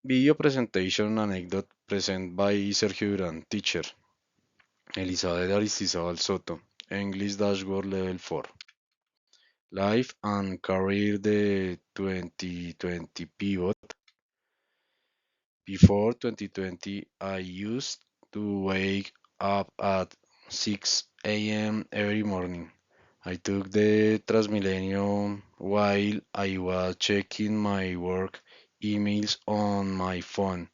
Video presentation anecdote present by Sergio Duran, teacher. Elizabeth Aristizabal Soto, English Dashboard Level 4. Life and Career the 2020 Pivot. Before 2020, I used to wake up at 6 a.m. every morning. I took the Transmilenio while I was checking my work emails on my phone.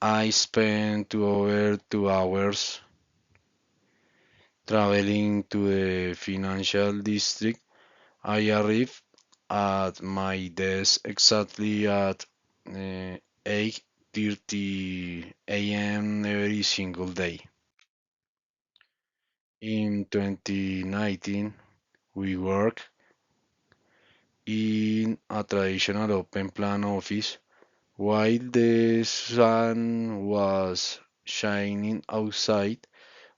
I spent over 2 hours traveling to the financial district. I arrived at my desk exactly at 8:30 a.m. every single day. In 2019, we worked in a traditional open plan office. While the sun was shining outside,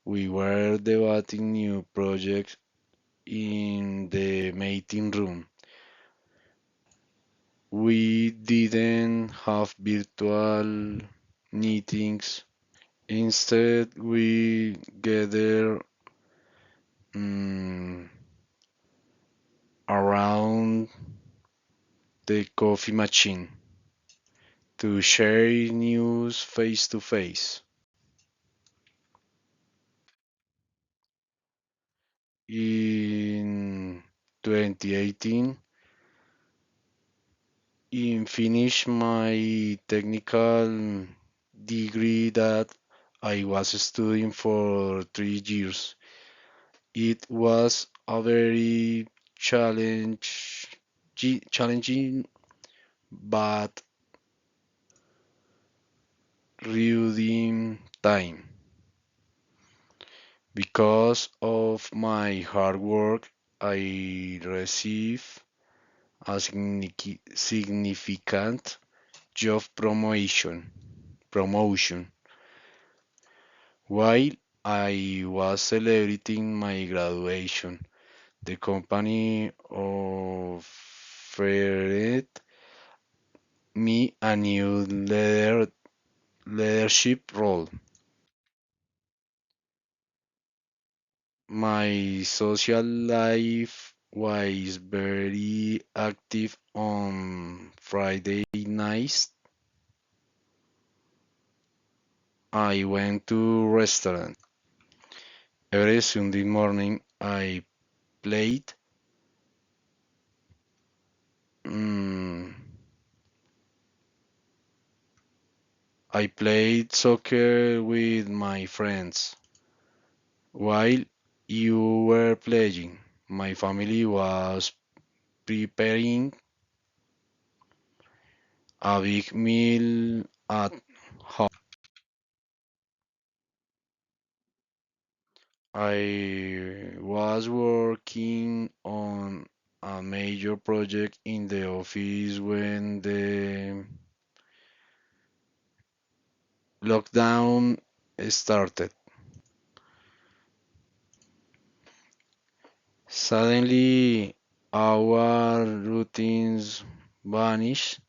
we were debating new projects in the meeting room. We didn't have virtual meetings. Instead, we gathered mm, around the coffee machine to share news face to face. In 2018, I finished my technical degree that I was studying for 3 years. It was a very challenging but rewarding time. Because of my hard work, I received a significant job promotion while I was celebrating my graduation. The company offered me a new leadership role. My social life was very active on Friday nights. I went to restaurant. Every Sunday morning played mm, I played soccer with my friends. While you were playing, my family was preparing a big meal at home. I was working on a major project in the office when the lockdown started. Suddenly, our routines vanished.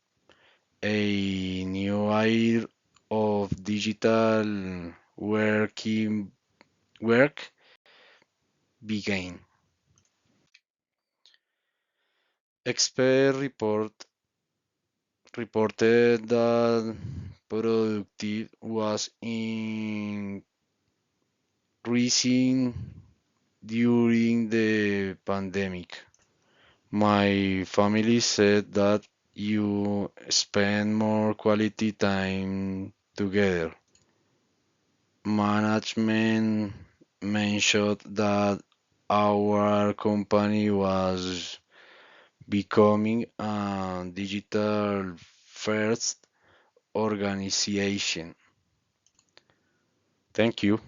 A new era of digital work began. Reported that productivity was increasing during the pandemic. My family said that you spend more quality time together. Management mentioned that our company was becoming a digital first organization. Thank you.